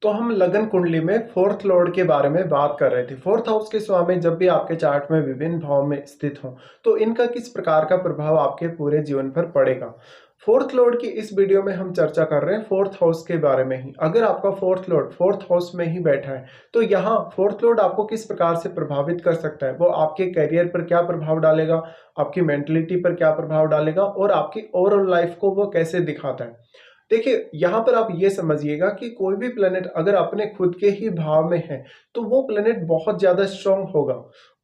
तो हम लगन कुंडली में फोर्थ लॉर्ड के बारे में बात कर रहे थे। फोर्थ हाउस के स्वामी जब भी आपके चार्ट में विभिन्न भाव में स्थित हों तो इनका किस प्रकार का प्रभाव आपके पूरे जीवन पर पड़ेगा। फोर्थ लॉर्ड की इस वीडियो में हम चर्चा कर रहे हैं फोर्थ हाउस के बारे में ही। अगर आपका फोर्थ लॉर्ड फोर्थ हाउस में ही बैठा है तो यहाँ फोर्थ लॉर्ड आपको किस प्रकार से प्रभावित कर सकता है, वो आपके करियर पर क्या प्रभाव डालेगा, आपकी मेंटलिटी पर क्या प्रभाव डालेगा और आपकी ओवरऑल लाइफ को वो कैसे दिखाता है। देखिए यहाँ पर आप ये समझिएगा कि कोई भी प्लेनेट अगर अपने खुद के ही भाव में है तो वो प्लेनेट बहुत ज्यादा स्ट्रांग होगा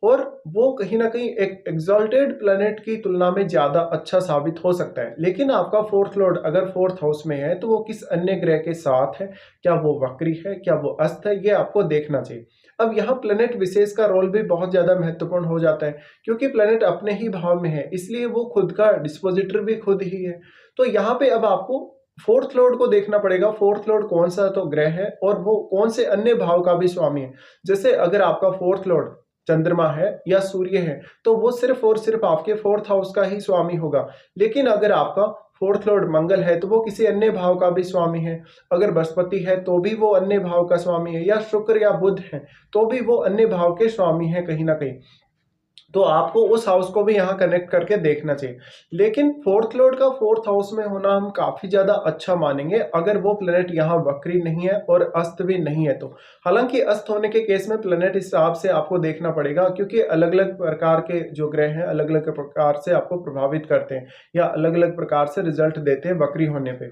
और वो कहीं ना कहीं एक एग्जॉल्टेड प्लेनेट की तुलना में ज्यादा अच्छा साबित हो सकता है। लेकिन आपका फोर्थ लॉर्ड अगर फोर्थ हाउस में है तो वो किस अन्य ग्रह के साथ है, क्या वो वक्री है, क्या वो अस्त है, ये आपको देखना चाहिए। अब यहाँ प्लेनेट विशेष का रोल भी बहुत ज्यादा महत्वपूर्ण हो जाता है क्योंकि प्लेनेट अपने ही भाव में है, इसलिए वो खुद का डिस्पोजिटर भी खुद ही है। तो यहाँ पे अब आपको फोर्थ लॉर्ड को देखना पड़ेगा, फोर्थ लॉर्ड कौन सा तो ग्रह है और वो कौन से अन्य भाव का भी स्वामी है। जैसे अगर आपका फोर्थ लॉर्ड चंद्रमा है या सूर्य है तो वो सिर्फ और सिर्फ आपके फोर्थ हाउस का ही स्वामी होगा। लेकिन अगर आपका फोर्थ लॉर्ड मंगल है तो वो किसी अन्य भाव का भी स्वामी है। अगर बृहस्पति है तो भी वो अन्य भाव का स्वामी है, या शुक्र या बुध है तो भी वो अन्य भाव के स्वामी है कहीं ना कहीं। तो आपको उस हाउस को भी यहाँ कनेक्ट करके देखना चाहिए। लेकिन फोर्थ लॉर्ड का फोर्थ हाउस में होना हम काफी ज्यादा अच्छा मानेंगे अगर वो प्लेनेट यहाँ वक्री नहीं है और अस्त भी नहीं है तो। हालांकि अस्त होने के केस में प्लेनेट इस हिसाब से आपको देखना पड़ेगा क्योंकि अलग अलग प्रकार के जो ग्रह हैं अलग अलग प्रकार से आपको प्रभावित करते हैं या अलग अलग प्रकार से रिजल्ट देते हैं वक्री होने पे।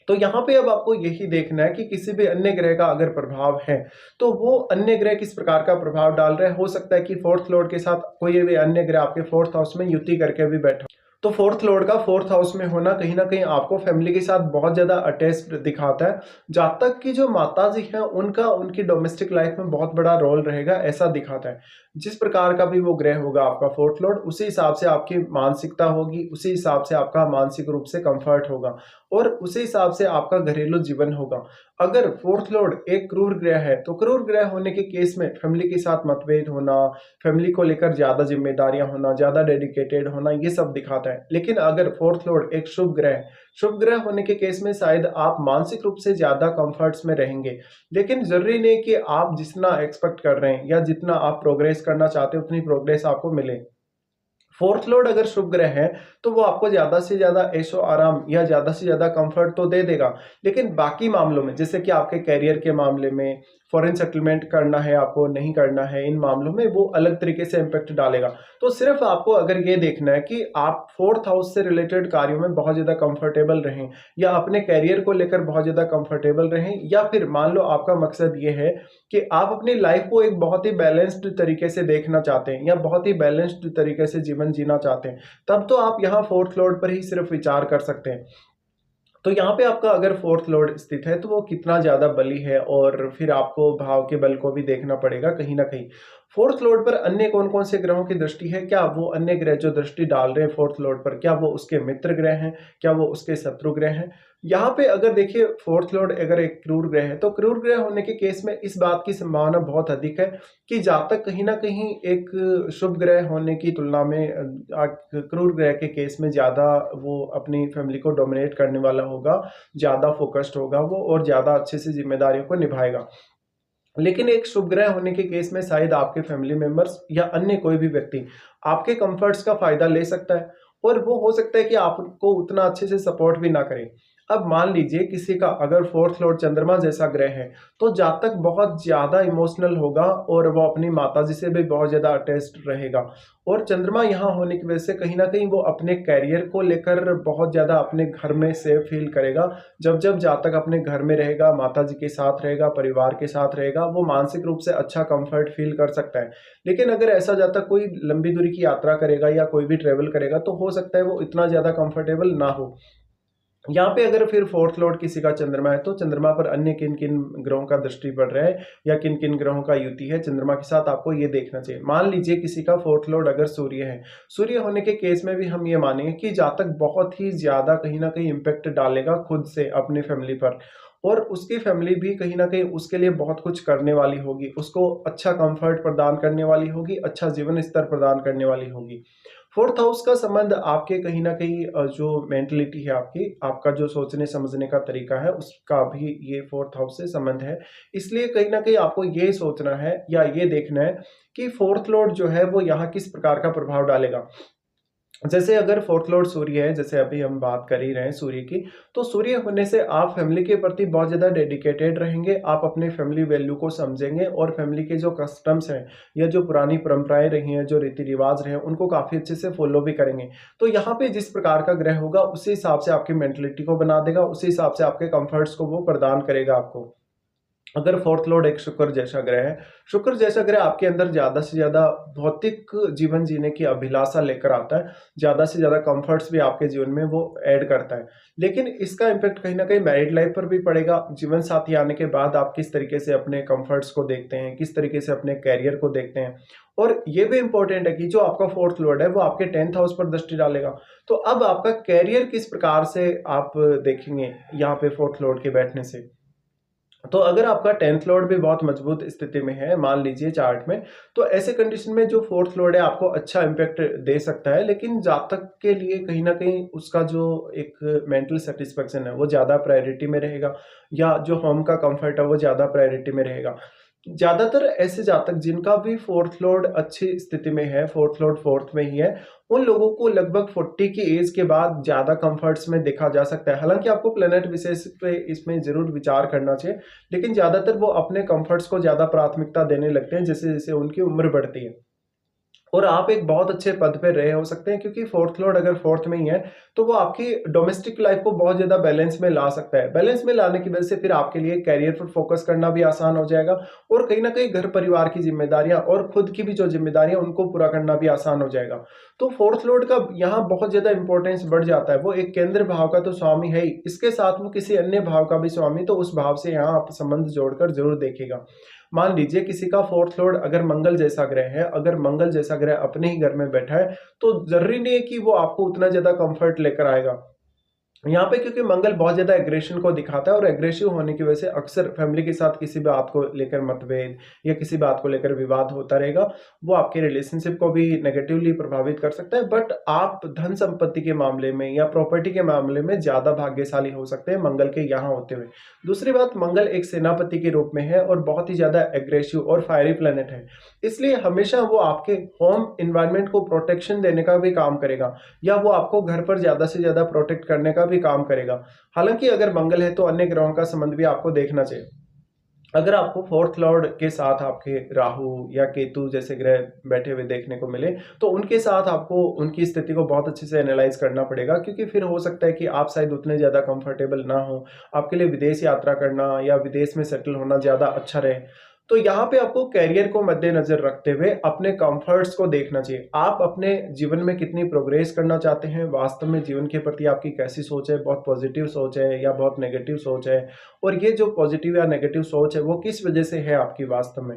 तो यहाँ पे अब आपको यही देखना है कि किसी भी अन्य ग्रह का अगर प्रभाव है तो वो अन्य ग्रह किस प्रकार का प्रभाव डाल रहे हैं। हो सकता है कि फोर्थ लॉर्ड के साथ कोई भी अन्य ग्रह आपके फोर्थ हाउस में युति करके भी बैठा। तो फोर्थ लॉर्ड का फोर्थ हाउस में होना कहीं ना कहीं आपको फैमिली के साथ बहुत ज्यादा अटैच्ड दिखाता है। जहाँ तक कि जो माता जी हैं उनका उनकी डोमेस्टिक लाइफ में बहुत बड़ा रोल रहेगा ऐसा दिखाता है। जिस प्रकार का भी वो ग्रह होगा आपका फोर्थ लॉर्ड, उसी हिसाब से आपकी मानसिकता होगी, उसी हिसाब से आपका मानसिक रूप से कंफर्ट होगा और उसी हिसाब से आपका घरेलू जीवन होगा। अगर फोर्थ लॉर्ड एक क्रूर ग्रह है तो क्रूर ग्रह होने के केस में फैमिली के साथ मतभेद होना, फैमिली को लेकर ज्यादा जिम्मेदारियां होना, ज्यादा डेडिकेटेड होना, ये सब दिखाता है। लेकिन अगर फोर्थ लॉर्ड एक शुभ ग्रह होने के केस में शायद आप मानसिक रूप से ज्यादा कंफर्ट्स में रहेंगे। लेकिन जरूरी नहीं कि आप जितना एक्सपेक्ट कर रहे हैं या जितना आप प्रोग्रेस करना चाहते हैं उतनी प्रोग्रेस आपको मिले। फोर्थ लॉर्ड अगर शुभ ग्रह है तो वो आपको ज्यादा से ज्यादा ऐशो आराम या ज्यादा से ज्यादा कंफर्ट तो दे देगा। लेकिन बाकी मामलों में जैसे कि आपके कैरियर के मामले में, फॉरेन सेटलमेंट करना है आपको नहीं करना है, इन मामलों में वो अलग तरीके से इम्पेक्ट डालेगा। तो सिर्फ आपको अगर ये देखना है कि आप फोर्थ हाउस से रिलेटेड कार्यों में बहुत ज्यादा कंफर्टेबल रहें या अपने कैरियर को लेकर बहुत ज्यादा कंफर्टेबल रहें, या फिर मान लो आपका मकसद ये है कि आप अपनी लाइफ को एक बहुत ही बैलेंस्ड तरीके से देखना चाहते हैं या बहुत ही बैलेंस्ड तरीके से जीवन जीना चाहते हैं, तब तो आप यहाँ फोर्थ लॉर्ड पर ही सिर्फ विचार कर सकते हैं। तो यहाँ पे आपका अगर फोर्थ लॉर्ड स्थित है तो वो कितना ज्यादा बली है और फिर आपको भाव के बल को भी देखना पड़ेगा कहीं ना कहीं। फोर्थ लॉर्ड पर अन्य कौन कौन से ग्रहों की दृष्टि है, क्या वो अन्य ग्रह जो दृष्टि डाल रहे हैं फोर्थ लॉर्ड पर क्या वो उसके मित्र ग्रह हैं, क्या वो उसके शत्रु ग्रह हैं। यहाँ पे अगर देखिए फोर्थ लॉर्ड अगर एक क्रूर ग्रह है तो क्रूर ग्रह होने के केस में इस बात की संभावना बहुत अधिक है कि जब तक कहीं ना कहीं एक शुभ ग्रह होने की तुलना में क्रूर ग्रह के केस में ज्यादा वो अपनी फैमिली को डोमिनेट करने वाला होगा, ज्यादा फोकस्ड होगा वो और ज्यादा अच्छे से जिम्मेदारियों को निभाएगा। लेकिन एक शुभ ग्रह होने के केस में शायद आपके फैमिली मेंबर्स या अन्य कोई भी व्यक्ति आपके कंफर्ट्स का फायदा ले सकता है और वो हो सकता है कि आपको उतना अच्छे से सपोर्ट भी ना करे। अब मान लीजिए किसी का अगर फोर्थ लॉर्ड चंद्रमा जैसा ग्रह है तो जब तक बहुत ज्यादा इमोशनल होगा और वो अपनी माता जी से भी बहुत ज्यादा अटैच्ड रहेगा। और चंद्रमा यहाँ होने की वजह से कहीं ना कहीं वो अपने कैरियर को लेकर बहुत ज्यादा अपने घर में सेफ फील करेगा। जब जब जब तक अपने घर में रहेगा, माता जी के साथ रहेगा, परिवार के साथ रहेगा, वो मानसिक रूप से अच्छा कंफर्ट फील कर सकता है। लेकिन अगर ऐसा जाता कोई लंबी दूरी की यात्रा करेगा या कोई भी ट्रेवल करेगा तो हो सकता है वो इतना ज्यादा कंफर्टेबल ना हो। यहाँ पे अगर फिर फोर्थ लॉर्ड किसी का चंद्रमा है तो चंद्रमा पर अन्य किन किन ग्रहों का दृष्टि पड़ रहा है या किन किन ग्रहों का युति है चंद्रमा के साथ, आपको ये देखना चाहिए। मान लीजिए किसी का फोर्थ लॉर्ड अगर सूर्य है, सूर्य होने के केस में भी हम ये मानेंगे कि जहाँ तक बहुत ही ज्यादा कहीं ना कहीं इम्पेक्ट डालेगा खुद से अपनी फैमिली पर, और उसकी फैमिली भी कहीं ना कहीं उसके लिए बहुत कुछ करने वाली होगी, उसको अच्छा कंफर्ट प्रदान करने वाली होगी, अच्छा जीवन स्तर प्रदान करने वाली होगी। फोर्थ हाउस का संबंध आपके कहीं न कहीं जो मेंटालिटी है आपकी, आपका जो सोचने समझने का तरीका है, उसका भी ये फोर्थ हाउस से संबंध है। इसलिए कहीं न कहीं आपको ये सोचना है या ये देखना है कि फोर्थ लॉर्ड जो है वो यहाँ किस प्रकार का प्रभाव डालेगा। जैसे अगर फोर्थ लॉर्ड सूर्य है, जैसे अभी हम बात कर ही रहे हैं सूर्य की, तो सूर्य होने से आप फैमिली के प्रति बहुत ज़्यादा डेडिकेटेड रहेंगे, आप अपने फैमिली वैल्यू को समझेंगे और फैमिली के जो कस्टम्स हैं या जो पुरानी परंपराएं रही हैं, जो रीति रिवाज रहे हैं, उनको काफ़ी अच्छे से फॉलो भी करेंगे। तो यहाँ पे जिस प्रकार का ग्रह होगा, उसी हिसाब से आपकी मेंटलिटी को बना देगा, उसी हिसाब से आपके कंफर्ट्स को वो प्रदान करेगा आपको। अगर फोर्थ लॉर्ड एक शुक्र जैसा ग्रह है, शुक्र जैसा ग्रह आपके अंदर ज़्यादा से ज़्यादा भौतिक जीवन जीने की अभिलाषा लेकर आता है, ज़्यादा से ज़्यादा कंफर्ट्स भी आपके जीवन में वो ऐड करता है। लेकिन इसका इम्पैक्ट कहीं न कहीं मैरिड लाइफ पर भी पड़ेगा। जीवन साथी आने के बाद आप किस तरीके से अपने कंफर्ट्स को देखते हैं, किस तरीके से अपने करियर को देखते हैं। और ये भी इम्पोर्टेंट है कि जो आपका फोर्थ लॉर्ड है, वो आपके 10th हाउस पर दृष्टि डालेगा। तो अब आपका करियर किस प्रकार से आप देखेंगे यहाँ पे फोर्थ लॉर्ड के बैठने से। तो अगर आपका 10th लॉर्ड भी बहुत मजबूत स्थिति में है, मान लीजिए चार्ट में, तो ऐसे कंडीशन में जो फोर्थ लॉर्ड है आपको अच्छा इम्पैक्ट दे सकता है, लेकिन जातक के लिए कहीं न कहीं उसका जो एक मेंटल सैटिस्फैक्शन है वो ज़्यादा प्रायोरिटी में रहेगा, या जो होम का कम्फर्ट है वो ज़्यादा प्रायोरिटी में रहेगा। ज़्यादातर ऐसे जातक जिनका भी फोर्थ लॉर्ड अच्छी स्थिति में है, फोर्थ लॉर्ड फोर्थ में ही है, उन लोगों को लगभग 40 की एज के बाद ज़्यादा कंफर्ट्स में देखा जा सकता है। हालाँकि आपको प्लैनेट विशेष पे इसमें ज़रूर विचार करना चाहिए, लेकिन ज़्यादातर वो अपने कंफर्ट्स को ज़्यादा प्राथमिकता देने लगते हैं जैसे-जैसे उनकी उम्र बढ़ती है। और आप एक बहुत अच्छे पद पे रहे हो सकते हैं, क्योंकि फोर्थ लॉर्ड अगर फोर्थ में ही है, तो वो आपकी डोमेस्टिक लाइफ को बहुत ज़्यादा बैलेंस में ला सकता है। बैलेंस में लाने की वजह से फिर आपके लिए करियर पर फोकस करना भी आसान हो जाएगा, और कहीं न कहीं घर परिवार की ज़िम्मेदारियाँ और खुद की भी जो ज़िम्मेदारियाँ उनको पूरा करना भी आसान हो जाएगा। तो फोर्थ लॉर्ड का यहाँ बहुत ज़्यादा इंपॉर्टेंस बढ़ जाता है। वो एक केंद्र भाव का तो स्वामी है ही, इसके साथ वो किसी अन्य भाव का भी स्वामी, तो उस भाव से यहाँ आप संबंध जोड़कर ज़रूर देखिएगा। मान लीजिए किसी का फोर्थ लॉर्ड अगर मंगल जैसा ग्रह है, अगर मंगल जैसा ग्रह अपने ही घर में बैठा है, तो ज़रूरी नहीं है कि वो आपको उतना ज़्यादा कम्फर्ट लेकर आएगा। यहाँ पे क्योंकि मंगल बहुत ज़्यादा एग्रेशन को दिखाता है, और एग्रेसिव होने की वजह से अक्सर फैमिली के साथ किसी बात को लेकर मतभेद या किसी बात को लेकर विवाद होता रहेगा। वो आपके रिलेशनशिप को भी नेगेटिवली प्रभावित कर सकता है, बट आप धन संपत्ति के मामले में या प्रॉपर्टी के मामले में ज़्यादा भाग्यशाली हो सकते हैं मंगल के यहाँ होते हुए। दूसरी बात, मंगल एक सेनापति के रूप में है और बहुत ही ज़्यादा एग्रेसिव और फायरी प्लैनेट है, इसलिए हमेशा वो आपके होम इन्वायरमेंट को प्रोटेक्शन देने का भी काम करेगा, या वो आपको घर पर ज़्यादा से ज़्यादा प्रोटेक्ट करने का भी काम करेगा। हालाँकि अगर मंगल है तो अन्य ग्रहों का संबंध भी आपको देखना चाहिए। अगर आपको फोर्थ लॉर्ड के साथ आपके राहु या केतु जैसे ग्रह बैठे हुए देखने को मिले, तो उनके साथ आपको उनकी स्थिति को बहुत अच्छे से एनालाइज़ करना पड़ेगा, क्योंकि फिर हो सकता है कि आप शायद उतने ज़्यादा कंफर्टेबल ना हो। आपके लिए विदेश यात्रा करना या विदेश में सेटल होना ज़्यादा अच्छा रहे। तो यहाँ पे आपको करियर को मद्देनज़र रखते हुए अपने कंफर्ट्स को देखना चाहिए। आप अपने जीवन में कितनी प्रोग्रेस करना चाहते हैं, वास्तव में जीवन के प्रति आपकी कैसी सोच है, बहुत पॉजिटिव सोच है या बहुत नेगेटिव सोच है, और ये जो पॉजिटिव या नेगेटिव सोच है वो किस वजह से है आपकी वास्तव में।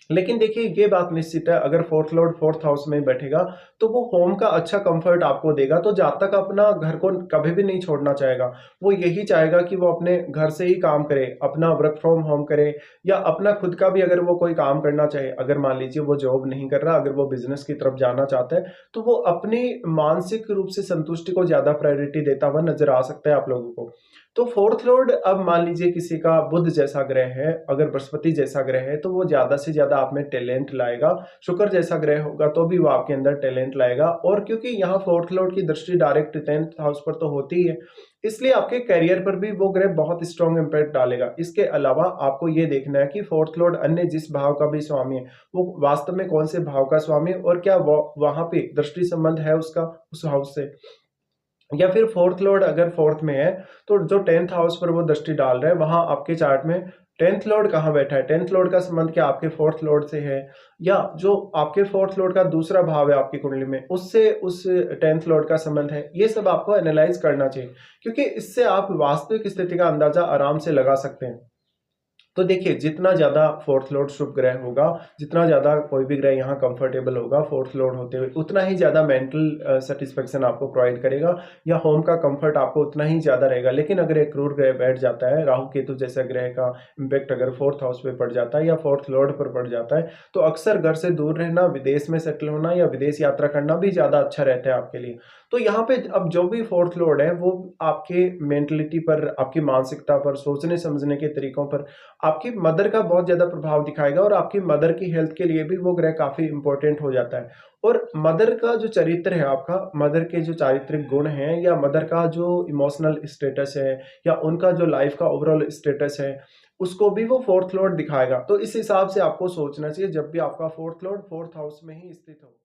लेकिन देखिए ये बात निश्चित है, अगर फोर्थ लॉर्ड फोर्थ हाउस में बैठेगा तो वो होम का अच्छा कंफर्ट आपको देगा, तो जब तक अपना घर को कभी भी नहीं छोड़ना चाहेगा। वो यही चाहेगा कि वो अपने घर से ही काम करे, अपना वर्क फ्रॉम होम करे, या अपना खुद का भी अगर वो कोई काम करना चाहे, अगर मान लीजिए वो जॉब नहीं कर रहा, अगर वो बिजनेस की तरफ जाना चाहता है, तो वो अपनी मानसिक रूप से संतुष्टि को ज़्यादा प्रायोरिटी देता हुआ नज़र आ सकता है आप लोगों को। तो फोर्थ लॉर्ड अब मान लीजिए किसी का बुध जैसा ग्रह है, अगर बृहस्पति जैसा ग्रह है, तो वो ज़्यादा से ज़्यादा आप में टैलेंट लाएगा। शुक्र जैसा ग्रह होगा तो भी वो आपके अंदर टैलेंट लाएगा, और क्योंकि यहाँ फोर्थ लॉर्ड की दृष्टि डायरेक्ट 10th हाउस पर तो होती ही है, इसलिए आपके करियर पर भी वो ग्रह बहुत स्ट्रॉन्ग इम्पैक्ट डालेगा। इसके अलावा आपको ये देखना है कि फोर्थ लॉर्ड अन्य जिस भाव का भी स्वामी है, वो वास्तव में कौन से भाव का स्वामी है, और क्या वो वहाँ पे दृष्टि संबंध है उसका उस हाउस से। या फिर फोर्थ लॉर्ड अगर फोर्थ में है, तो जो 10th हाउस पर वो दृष्टि डाल रहा है, वहां आपके चार्ट में 10th लॉर्ड कहाँ बैठा है, 10th लॉर्ड का संबंध क्या आपके फोर्थ लॉर्ड से है, या जो आपके फोर्थ लॉर्ड का दूसरा भाव है आपकी कुंडली में, उससे उस 10th लॉर्ड का संबंध है। ये सब आपको एनालाइज करना चाहिए, क्योंकि इससे आप वास्तविक स्थिति का अंदाजा आराम से लगा सकते हैं। तो देखिए, जितना ज़्यादा फोर्थ लॉर्ड शुभ ग्रह होगा, जितना ज़्यादा कोई भी ग्रह यहाँ कंफर्टेबल होगा फोर्थ लॉर्ड होते हुए, उतना ही ज़्यादा मेंटल सैटिस्फैक्शन आपको प्रोवाइड करेगा या होम का कंफर्ट आपको उतना ही ज़्यादा रहेगा। लेकिन अगर एक क्रूर ग्रह बैठ जाता है, राहु केतु जैसा ग्रह का इम्पैक्ट अगर फोर्थ हाउस पे पड़ जाता है या फोर्थ लॉर्ड पर पड़ जाता है, तो अक्सर घर से दूर रहना, विदेश में सेटल होना या विदेश यात्रा करना भी ज़्यादा अच्छा रहता है आपके लिए। तो यहाँ पे अब जो भी फोर्थ लॉर्ड है, वो आपके मेंटलिटी पर, आपकी मानसिकता पर, सोचने समझने के तरीकों पर, आपकी मदर का बहुत ज़्यादा प्रभाव दिखाएगा और आपकी मदर की हेल्थ के लिए भी वो ग्रह काफ़ी इम्पोर्टेंट हो जाता है। और मदर का जो चरित्र है आपका, मदर के जो चारित्रिक गुण हैं या मदर का जो इमोशनल स्टेटस है या उनका जो लाइफ का ओवरऑल स्टेटस है, उसको भी वो फोर्थ लॉर्ड दिखाएगा। तो इस हिसाब से आपको सोचना चाहिए जब भी आपका फोर्थ लॉर्ड फोर्थ हाउस में ही स्थित हो।